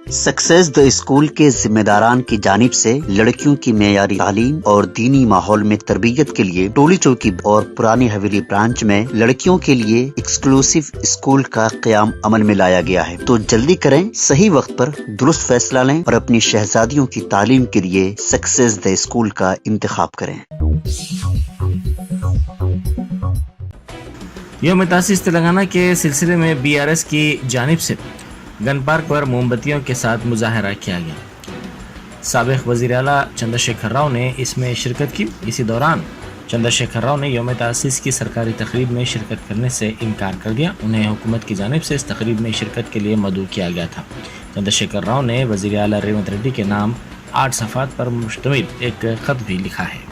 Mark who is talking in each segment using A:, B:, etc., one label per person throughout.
A: Success the school के जिम्मेदारान की जानिब से लड़कियों की मेयारी तालीम और दीनी माहौल में तरबियत के लिए टोली चौकी और पुरानी हवेली ब्रांच में लड़कियों के लिए एक्सक्लूसिव स्कूल का क़याम अमल में लाया गया है। तो जल्दी करें, सही वक्त पर दुरुस्त फैसला लें और अपनी शहजादियों की तालीम के लिए सक्सेस द स्कूल का इंतखाब करें।
B: यौम तासीस तेलंगाना के सिलसिले में BRS की जानिब से गन पार्क पर मोमबत्तियों के साथ मुजाहरा किया गया। साबिक़ वज़ीर आला चंद्रशेखर राव ने इसमें शिरकत की। इसी दौरान चंद्रशेखर राव ने यौम तासीस की सरकारी तकरीब में शिरकत करने से इनकार कर दिया। उन्हें हुकूमत की जानिब से इस तकरीब में शिरकत के लिए मदऊ किया गया था। चंद्रशेखर राव ने वज़ीर आला रेवंत रेड्डी के नाम 8 सफ़ात पर मुश्तमिल एक ख़त भी लिखा है।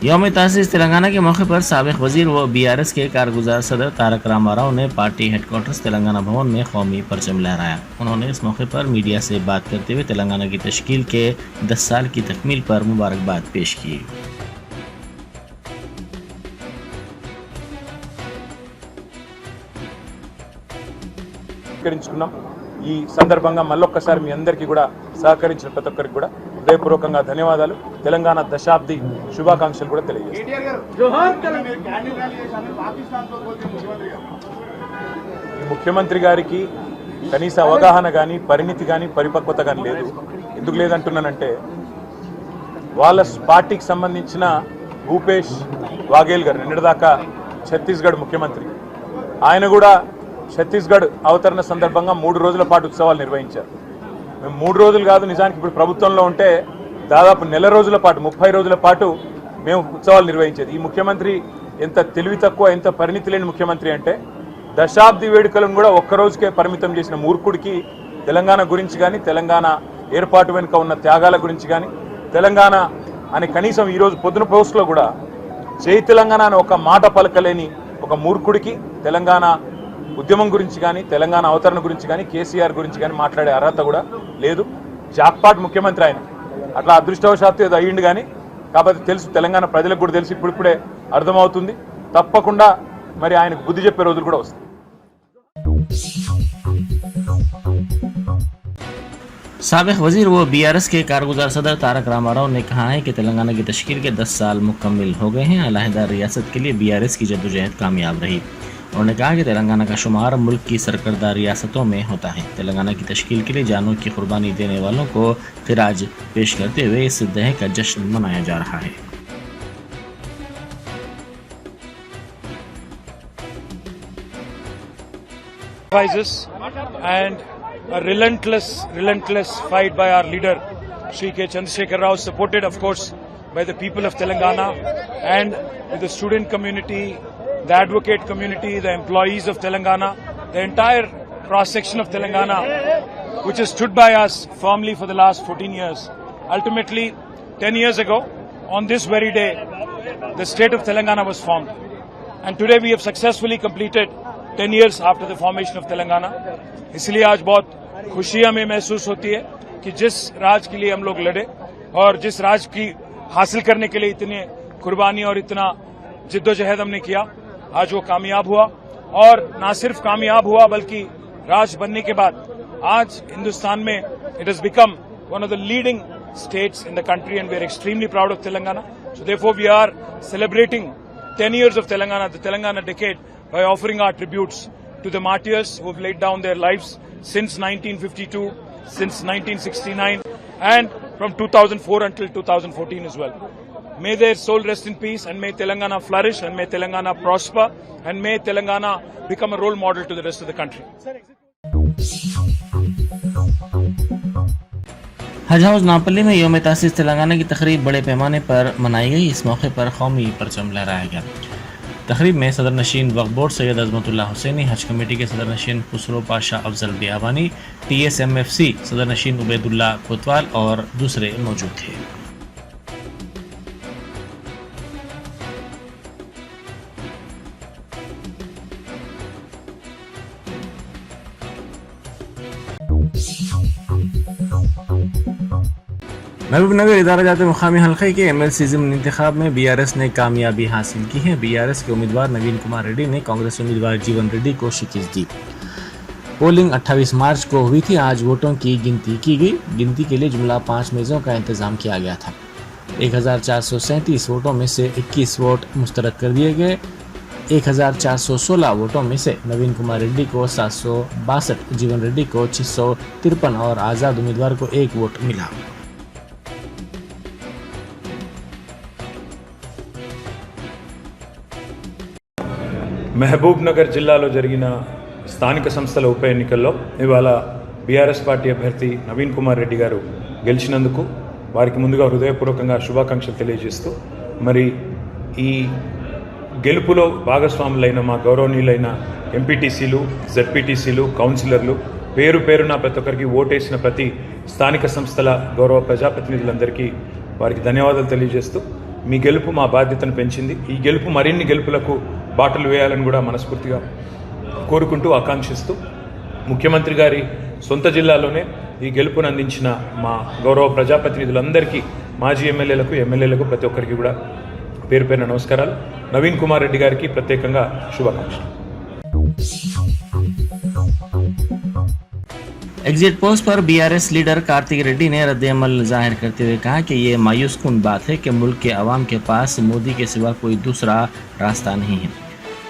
B: यौम तासीस तेलंगाना के मौके पर साबिक़ वज़ीर व BRS के कारगुजार सदर तारक रामाराव ने पार्टी हेडक्वार्टर्स तेलंगाना भवन में कौमी परचम लहराया। उन्होंने इस मौके पर मीडिया से बात करते हुए तेलंगाना की तश्कील के 10 साल की तकमील पर मुबारकबाद पेश की।
C: ఈ సందర్భంగా మళ్ళొక్కసారి మీ అందరికీ కూడా సహకరించిన ప్రతి ఒక్కరికి కూడా హృదయపూర్వకంగా ధన్యవాదాలు, తెలంగాణ దశాబ్ది శుభాకాంక్షలు కూడా తెలియజేస్తున్నాను। ముఖ్యమంత్రి గారికి కనీస అవగాహన కానీ పరిణితి కానీ పరిపక్వత కానీ లేదు। ఎందుకు లేదంటున్నానంటే వాళ్ళ పార్టీకి సంబంధించిన భూపేష్ వాఘేల్ గారు నిన్నటిదాకా ఛత్తీస్గఢ్ ముఖ్యమంత్రి, ఆయన కూడా ఛత్తీస్గఢ్ అవతరణ సందర్భంగా 3 రోజుల పాటు ఉత్సవాలు నిర్వహించారు। మేము 3 రోజులు కాదు, నిజానికి ఇప్పుడు ప్రభుత్వంలో ఉంటే దాదాపు నెల రోజుల పాటు 30 రోజుల పాటు మేము ఉత్సవాలు నిర్వహించేది। ఈ ముఖ్యమంత్రి ఎంత తెలివి తక్కువ, ఎంత పరిణితి లేని ముఖ్యమంత్రి అంటే దశాబ్ది వేడుకలను కూడా ఒక్క రోజుకే పరిమితం చేసిన మూర్ఖుడికి తెలంగాణ గురించి కానీ, తెలంగాణ ఏర్పాటు వెనుక ఉన్న త్యాగాల గురించి కానీ, తెలంగాణ అని కనీసం ఈరోజు పొద్దున పోస్టులో కూడా జై తెలంగాణ అని ఒక మాట పలకలేని ఒక మూర్ఖుడికి తెలంగాణ ఉద్యమం గురించి కానీ, తెలంగాణ అవతరణ గురించి కానీ, కేసీఆర్ గురించి కానీ మాట్లాడే అర్హత కూడా లేదు। జాక్పాట్ ముఖ్యమంత్రి ఆయన, అట్లా అదృష్టవశాత్తు ఏదో అయ్యిండు కానీ, కాబట్టి తెలుసు, తెలంగాణ ప్రజలకు కూడా తెలుసు, ఇప్పుడిప్పుడే అర్థమవుతుంది। తప్పకుండా మరి ఆయనకు బుద్ధి చెప్పే రోజులు కూడా వస్తాయి।
B: साबिक़ वज़ीर व BRS के कारगुजार सदर तारक रामाराव ने कहा है कि तेलंगाना की तश्कील के 10 साल मुकम्मिल हो गए हैं। अलहदा रियासत के लिए BRS की जद्दोजहद कामयाब रही। उन्होंने कहा कि तेलंगाना का शुमार मुल्क की सरकर्दा रियासतों में होता है। तेलंगाना की तश्कील के लिए जानों की कुर्बानी देने वालों को खिराज पेश करते हुए इस दह का जश्न मनाया जा रहा है।
C: And a relentless fight by our leader, Shri K. Chandrasekhar Rao, supported of course by the people of Telangana and with the student community, the advocate community, the employees of Telangana, the entire cross-section of Telangana, which has stood by us firmly for the last 14 years. Ultimately, 10 years ago, on this very day, the state of Telangana was formed. And today we have successfully completed 10 years after the formation of Telangana. इसलिए आज बहुत खुशी हमें महसूस होती है कि जिस राज के लिए हम लोग लड़े और जिस राज की हासिल करने के लिए इतनी कुर्बानी और इतना जिद्दोजहद हमने किया, आज वो कामयाब हुआ। और ना सिर्फ कामयाब हुआ बल्कि राज बनने के बाद आज हिंदुस्तान में it has become one of the leading states in the country and we are extremely proud of Telangana. So therefore we are celebrating 10 years of Telangana, the Telangana decade, by offering our tributes to the martyrs who have laid down their lives since 1952, since 1969, and from 2004 until 2014 as well. May their soul rest in peace, and may Telangana flourish, and may Telangana prosper, and may Telangana become a role model to the rest of the country.
B: हज house Nampally में यौम तासीस तेलंगाना की तकरीब बड़े पैमाने पर मनाई गई। इस मौके पर कौमी परचम लहराया गया। तकरीब में सदर नशीन वक्फ बोर्ड सैयद अजमतुल्लाह हुसैनी, हज कमेटी के सदर नशीन खुसरो पाशा अफजल बियाबानी, TSMFC सदर नशीन उबैदुल्लाह कोतवाल और दूसरे मौजूद थे।
D: Thank you.
B: महबूबनगर इदारा जाते मुकामी हल्के के MLC ज़िमनी इंतखाब में BRS ने कामयाबी हासिल की है। BRS के उम्मीदवार नवीन कुमार रेड्डी ने कांग्रेस उम्मीदवार जीवन रेड्डी को शिकस्त दी। पोलिंग 28 मार्च को हुई थी। आज वोटों की गिनती की गई। गिनती के लिए जुमला 5 मेज़ों का इंतजाम किया गया था। 1437 वोटों में से 21 वोट मुस्तरद कर दिए गए। 1416 वोटों में से नवीन कुमार रेड्डी को 762, जीवन रेड्डी को 653 और आज़ाद उम्मीदवार को 1 वोट मिला।
C: మహబూబ్ నగర్ జిల్లాలో జరిగిన స్థానిక సంస్థల ఉప ఎన్నికల్లో ఇవాళ బీఆర్ఎస్ పార్టీ అభ్యర్థి నవీన్ కుమార్ రెడ్డి గారు గెలిచినందుకు వారికి ముందుగా హృదయపూర్వకంగా శుభాకాంక్షలు తెలియజేస్తూ, మరి ఈ గెలుపులో భాగస్వాములైన మా గౌరవనీయులైన ఎంపీటీసీలు, జెడ్పీటీసీలు, కౌన్సిలర్లు, పేరు పేరున ప్రతి ఒక్కరికి ఓటేసిన ప్రతి స్థానిక సంస్థల గౌరవ ప్రజాప్రతినిధులందరికీ వారికి ధన్యవాదాలు తెలియజేస్తూ, మీ గెలుపు మా బాధ్యతను పెంచింది. ఈ గెలుపు మరిన్ని గెలుపులకు బాటలు వేయాలని కూడా మనస్ఫూర్తిగా కోరుకుంటూ ఆకాంక్షిస్తూ, ముఖ్యమంత్రి గారి సొంత జిల్లాలోనే ఈ గెలుపును అందించిన మా గౌరవ ప్రజాప్రతినిధులందరికీ, మాజీ ఎమ్మెల్యేలకు ప్రతి ఒక్కరికి కూడా పేరు పేరున నమస్కారాలు. నవీన్ కుమార్ రెడ్డి గారికి ప్రత్యేకంగా శుభాకాంక్షలు.
B: एग्जिट पोस्ट पर BRS लीडर कार्तिक रेड्डी ने रद्द-ए-अमल जाहिर करते हुए कहा कि ये मायूस कुन बात है कि मुल्क के अवाम के पास मोदी के सिवा कोई दूसरा रास्ता नहीं है।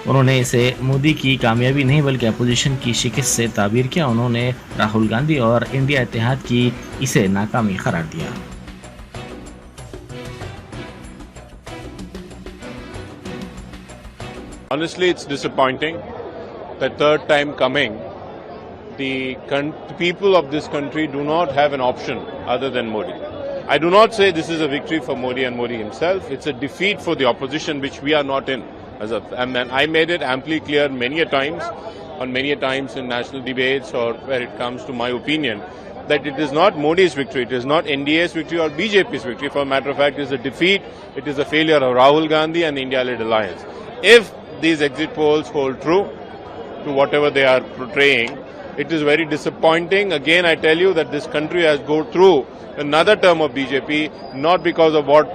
B: उन्होंने इसे मोदी की कामयाबी नहीं बल्कि अपोजिशन की शिकस्त से ताबीर किया। उन्होंने राहुल गांधी और इंडिया इत्तेहाद की इसे नाकामी करार दिया।
D: Honestly, it's disappointing that third time coming, the people of this country do not have an option other than Modi. I do not say this is a victory for Modi and Modi himself. It's a defeat for the opposition, which we are not in. And I made it amply clear many a times in national debates or where it comes to my opinion, that it is not Modi's victory, it is not NDA's victory or BJP's victory. For a matter of fact, it is a defeat, it is a failure of Rahul Gandhi and the India-led alliance. If these exit polls hold true to whatever they are portraying, it is very disappointing. Again, I tell you that this country has gone through another term of BJP, not because of what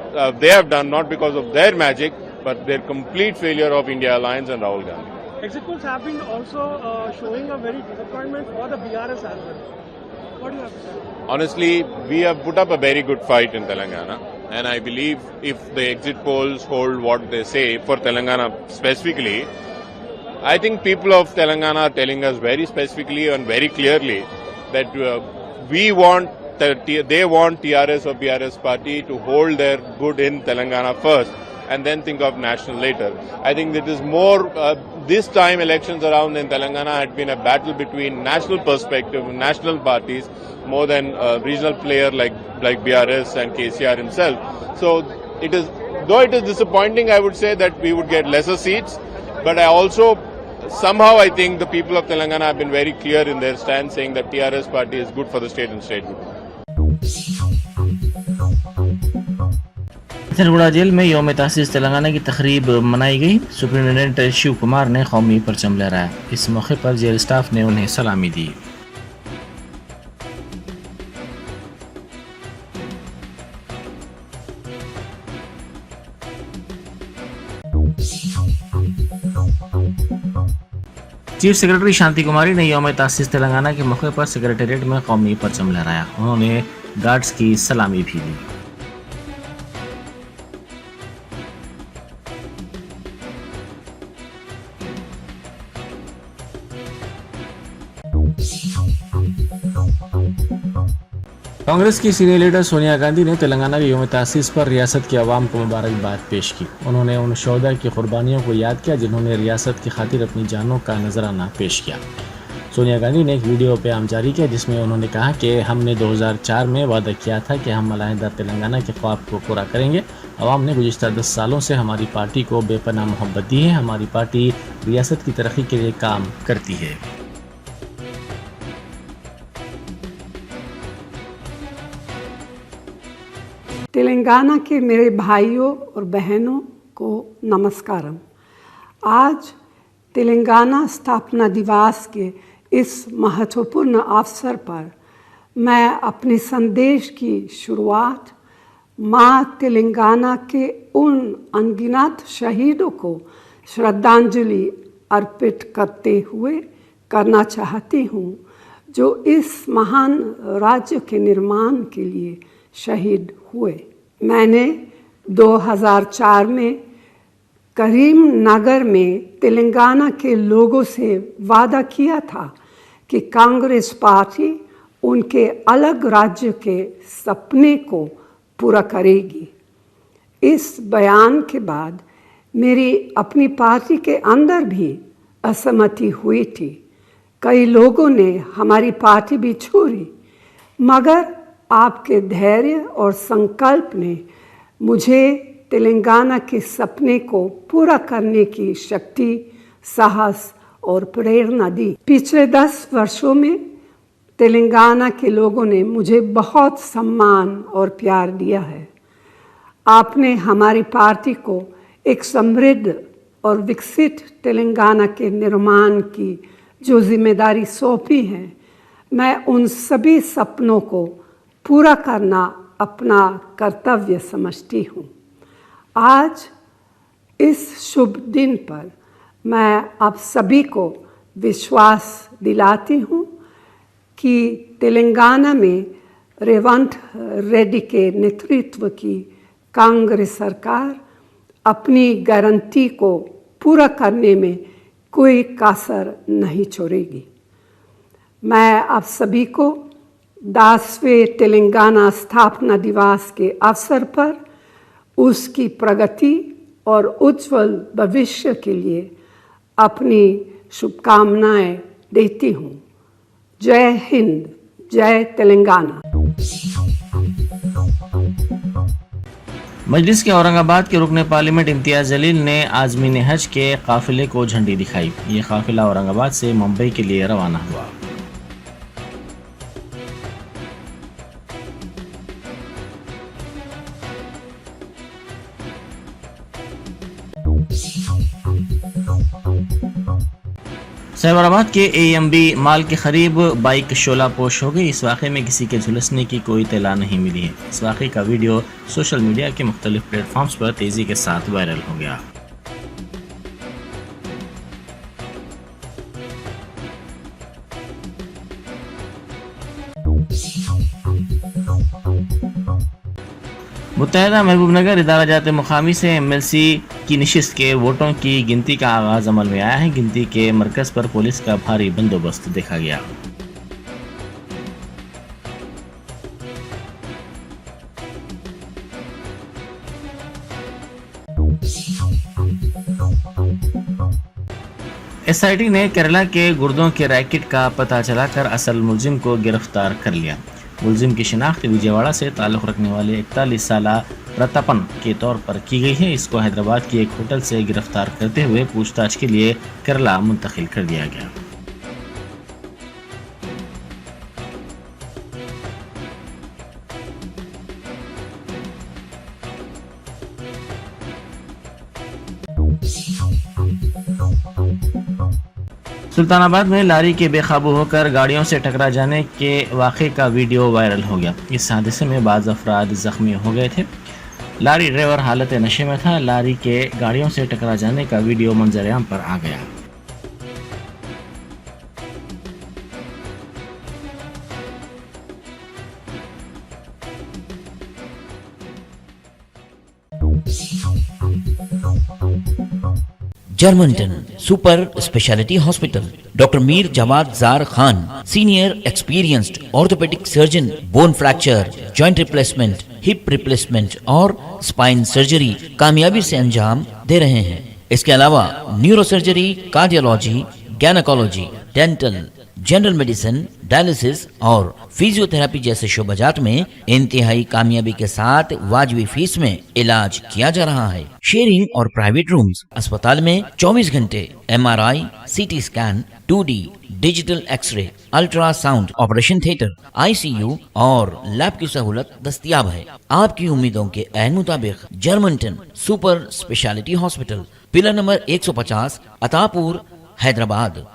D: they have done, not because of their magic, but their complete failure of India Alliance and Rahul Gandhi.
E: Exit polls have been also showing a very disappointment for the BRS as well. What do you have to say?
D: Honestly, we have put up a very good fight in Telangana, and I believe if the exit polls hold what they say for Telangana specifically, I think people of Telangana are telling us very specifically and very clearly that they want TRS or BRS party to hold their good in Telangana first and then think of national later. I think that is more, this time elections around in Telangana had been a battle between national perspective, national parties, more than a regional player like BRS and KCR himself. So though it is disappointing, I would say that we would get lesser seats, but somehow I think the people of Telangana have been very clear in their stand, saying that TRS party is good for the state and state good.
B: चित्रगुड़ा jail में यौम तासीस तेलंगाना की तकरीब मनाई गई। Superintendent Shiv Kumar ने कौमी परचम लहराया। इस मौके पर जेल स्टाफ ने उन्हें सलामी दी। चीफ सेक्रेटरी शांति कुमारी ने यौम तासीस तेलंगाना के मौके पर सेक्रेटेरिएट में कौमी परचम लहराया। उन्होंने गार्ड्स की सलामी भी ली। कांग्रेस की सीनियर लीडर सोनिया गांधी ने तेलंगाना के यौम तासीस पर रियासत के अवाम को मुबारकबाद पेश की। उन्होंने उन शोहदा की कुर्बानियों को याद किया जिन्होंने रियासत की खातिर अपनी जानों का नजराना पेश किया। सोनिया गांधी ने एक वीडियो पैगाम जारी किया जिसमें उन्होंने कहा कि हमने 2004 में वादा किया था कि हम अलहदा तेलंगाना के ख्वाब को पूरा करेंगे। अवाम ने गुज़िश्ता 10 सालों से हमारी पार्टी को बेपनाह मोहब्बत दी है। हमारी पार्टी रियासत की तरक्की के लिए काम करती है।
F: तेलंगाना के मेरे भाइयों और बहनों को नमस्कारम। आज तेलंगाना स्थापना दिवस के इस महत्वपूर्ण अवसर पर मैं अपने संदेश की शुरुआत मां तेलंगाना के उन अनगिनत शहीदों को श्रद्धांजलि अर्पित करते हुए करना चाहती हूँ जो इस महान राज्य के निर्माण के लिए शहीद हुए। मैंने 2004 में करीमनगर में तेलंगाना के लोगों से वादा किया था कि कांग्रेस पार्टी उनके अलग राज्य के सपने को पूरा करेगी। इस बयान के बाद मेरी अपनी पार्टी के अंदर भी असहमति हुई थी। कई लोगों ने हमारी पार्टी भी छोड़ी, मगर आपके धैर्य और संकल्प ने मुझे तेलंगाना के सपने को पूरा करने की शक्ति, साहस और प्रेरणा दी। पिछले 10 वर्षों में तेलंगाना के लोगों ने मुझे बहुत सम्मान और प्यार दिया है। आपने हमारी पार्टी को एक समृद्ध और विकसित तेलंगाना के निर्माण की जो जिम्मेदारी सौंपी है, मैं उन सभी सपनों को पूरा करना अपना कर्तव्य समझती हूँ। आज इस शुभ दिन पर मैं आप सभी को विश्वास दिलाती हूँ कि तेलंगाना में रेवंत रेड्डी के नेतृत्व की कांग्रेस सरकार अपनी गारंटी को पूरा करने में कोई कसर नहीं छोड़ेगी। मैं आप सभी को 10वें तेलंगाना स्थापना दिवस के अवसर पर उसकी प्रगति और उज्जवल भविष्य के लिए अपनी शुभकामनाएं देती हूँ। जय हिंद, जय तेलंगाना।
B: मजलिस के औरंगाबाद के रुकने पार्लियामेंट इम्तियाज जलील ने आज़मीन हज के काफिले को झंडी दिखाई। ये काफिला औरंगाबाद से मुंबई के लिए रवाना हुआ। सैबराबाद के AMB माल की खरीब बाइक शोला पोश हो गई। इस वाक़े में किसी के झुलसने की कोई इत्तला नहीं मिली है। इस वाक़े का वीडियो सोशल मीडिया के मुख्तलिफ प्लेटफॉर्म्स पर तेज़ी के साथ वायरल हो गया। मुत्तहिदा महबूबनगर इदारा जाते मुकामी से MLC की नशिस्त के वोटों की गिनती का आगाज अमल में आया है। गिनती के मरकज पर पुलिस का भारी बंदोबस्त देखा गया। SIT ने केरला के गुर्दों के रैकेट का पता चलाकर असल मुलजिम को गिरफ्तार कर लिया। मुलजिम की शिनाख्त विजयवाड़ा से ताल्लुक़ रखने वाले 41 साला रत्तपन के तौर पर की गई है। इसको हैदराबाद की एक होटल से गिरफ्तार करते हुए पूछताछ के लिए केरला मुंतकिल कर दिया गया। सुल्तानाबाद में लारी के बेकाबू होकर गाड़ियों से टकरा जाने के वाक़े का वीडियो वायरल हो गया। इस हादसे में बाज़ अफराद ज़ख्मी हो गए थे। लारी ड्राइवर हालत नशे में था। लारी के गाड़ियों से टकरा जाने का वीडियो मंजर-ए-आम पर आ गया।
G: Germanton super speciality hospital, doctor Mir Jawad Zar Khan, senior experienced orthopaedic surgeon, bone fracture, joint replacement, hip replacement और स्पाइन सर्जरी कामयाबी से अंजाम दे रहे हैं। इसके अलावा neuro surgery, cardiology, gynaecology, dental, general medicine, dialysis और फिजियोथेरेपी जैसे शोबाजात में इंतहाई कामयाबी के साथ वाजबी फीस में इलाज किया जा रहा है। शेयरिंग और प्राइवेट रूम्स। अस्पताल में 24 घंटे MRI, CT scan, 2D digital x-ray, ultrasound, operation theatre, ICU और लैब की सहूलत दस्तयाब है। आपकी उम्मीदों के ऐन मुताबिक Germanton super speciality hospital, pillar number 150, Attapur, Hyderabad.